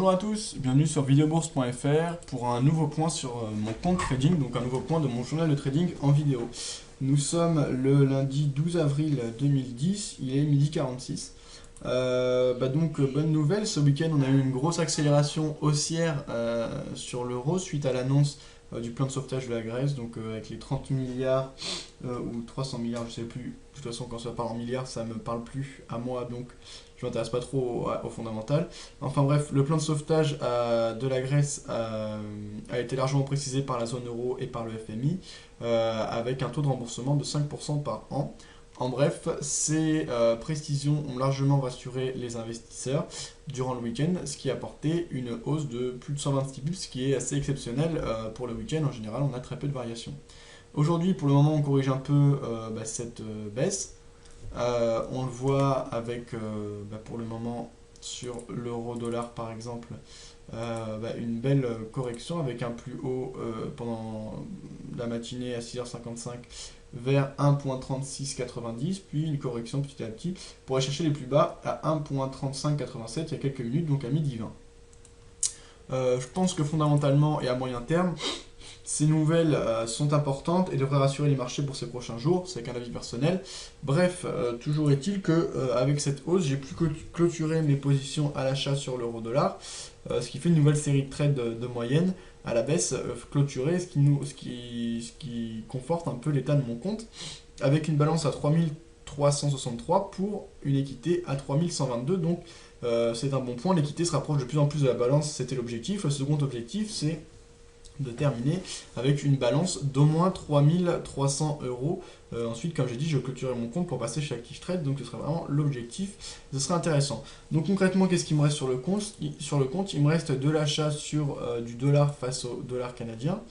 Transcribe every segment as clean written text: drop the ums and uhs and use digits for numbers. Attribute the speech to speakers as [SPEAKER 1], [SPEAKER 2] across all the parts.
[SPEAKER 1] Bonjour à tous, bienvenue sur videobourse.fr pour un nouveau point sur mon compte trading, donc un nouveau point de mon journal de trading en vidéo. Nous sommes le lundi 12 avril 2010, il est 12h46. Bonne nouvelle, ce week-end on a eu une grosse accélération haussière sur l'euro suite à l'annonce du plan de sauvetage de la Grèce, donc avec les 30 milliards ou 300 milliards, je sais plus. De toute façon, quand ça parle en milliards, ça me parle plus à moi, donc je m'intéresse pas trop au fondamental. Enfin bref, le plan de sauvetage de la Grèce a été largement précisé par la zone euro et par le FMI, avec un taux de remboursement de 5% par an. En bref, ces précisions ont largement rassuré les investisseurs durant le week-end, ce qui a apporté une hausse de plus de 126 pips, ce qui est assez exceptionnel pour le week-end. En général, on a très peu de variations. Aujourd'hui, pour le moment, on corrige un peu cette baisse. On le voit avec, pour le moment, sur l'euro-dollar par exemple, une belle correction avec un plus haut pendant la matinée à 6h55 vers 1.3690, puis une correction petit à petit pour aller chercher les plus bas à 1.3587 il y a quelques minutes, donc à midi 20. Je pense que fondamentalement et à moyen terme, ces nouvelles sont importantes et devraient rassurer les marchés pour ces prochains jours, c'est qu'un avis personnel. Bref, toujours est-il que avec cette hausse, j'ai pu clôturer mes positions à l'achat sur l'euro-dollar, ce qui fait une nouvelle série de trades de moyenne à la baisse clôturée, ce qui conforte un peu l'état de mon compte, avec une balance à 3363 pour une équité à 3122, donc c'est un bon point. L'équité se rapproche de plus en plus de la balance, c'était l'objectif. Le second objectif, c'est de terminer avec une balance d'au moins 3300 euros. Ensuite, comme j'ai dit, je clôturerai mon compte pour passer chez Active Trade, donc ce serait vraiment l'objectif. Ce serait intéressant. Donc concrètement, qu'est-ce qui me reste sur le compte? Il me reste de l'achat sur du dollar face au dollar canadien.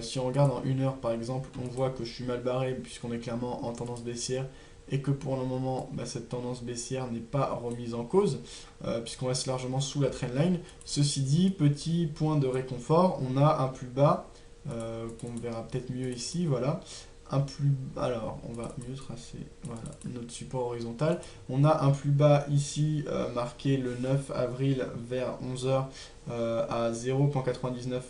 [SPEAKER 1] Si on regarde en 1 heure par exemple, on voit que je suis mal barré puisqu'on est clairement en tendance baissière et que pour le moment, cette tendance baissière n'est pas remise en cause, puisqu'on reste largement sous la trendline. Ceci dit, petit point de réconfort, on a un plus bas, qu'on verra peut-être mieux ici, voilà. Alors, on va mieux tracer, voilà, notre support horizontal. On a un plus bas ici, marqué le 9 avril vers 11h à 0.99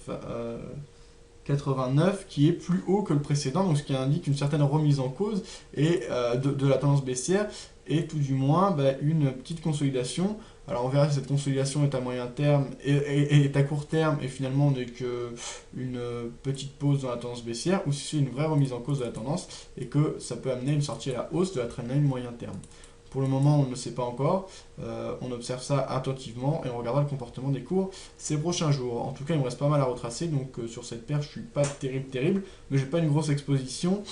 [SPEAKER 1] qui est plus haut que le précédent, donc ce qui indique une certaine remise en cause et de la tendance baissière et tout du moins une petite consolidation. Alors on verra si cette consolidation est à moyen terme et est à court terme et finalement on n'est qu'une petite pause dans la tendance baissière, ou si c'est une vraie remise en cause de la tendance et que ça peut amener une sortie à la hausse de la trendline moyen terme. Pour le moment, on ne sait pas encore. On observe ça attentivement et on regardera le comportement des cours ces prochains jours. En tout cas, il me reste pas mal à retracer. Donc, sur cette paire, je suis pas terrible, mais j'ai pas une grosse exposition.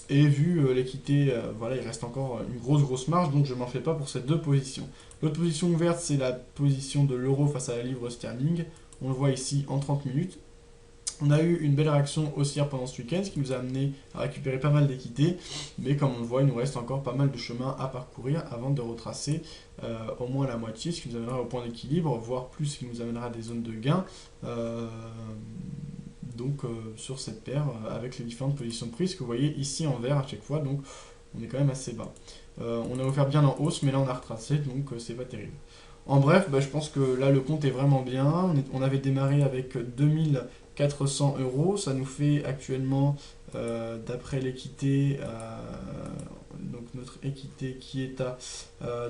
[SPEAKER 1] Et vu l'équité, voilà, il reste encore une grosse marge, donc je m'en fais pas pour ces deux positions. L'autre position ouverte, c'est la position de l'euro face à la livre sterling. On le voit ici en 30 minutes. On a eu une belle réaction haussière pendant ce week-end, ce qui nous a amené à récupérer pas mal d'équité, mais comme on le voit, il nous reste encore pas mal de chemin à parcourir avant de retracer au moins la moitié, ce qui nous amènera au point d'équilibre, voire plus, ce qui nous amènera à des zones de gain. Sur cette paire, avec les différentes positions de prise que vous voyez ici en vert à chaque fois, donc on est quand même assez bas. On a offert bien en hausse, mais là on a retracé, donc c'est pas terrible. En bref, je pense que là le compte est vraiment bien. On avait démarré avec 2400 euros, ça nous fait actuellement, d'après l'équité, donc notre équité qui est à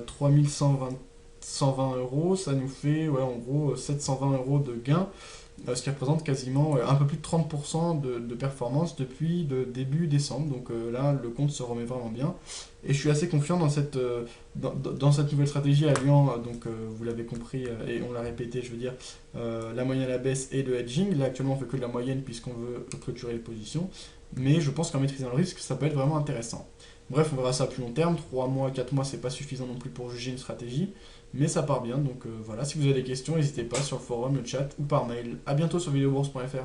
[SPEAKER 1] 3120 euros, ça nous fait en gros 720 euros de gain, ce qui représente quasiment un peu plus de 30% de performance depuis le début décembre. Donc là, le compte se remet vraiment bien. Et je suis assez confiant dans cette nouvelle stratégie alliant, vous l'avez compris et on l'a répété, je veux dire, la moyenne à la baisse et le hedging. Là, actuellement, on fait que de la moyenne puisqu'on veut clôturer les positions. Mais je pense qu'en maîtrisant le risque, ça peut être vraiment intéressant. Bref, on verra ça à plus long terme. 3 mois, 4 mois, c'est pas suffisant non plus pour juger une stratégie. Mais ça part bien, donc voilà, si vous avez des questions, n'hésitez pas sur le forum, le chat ou par mail. A bientôt sur videobourse.fr.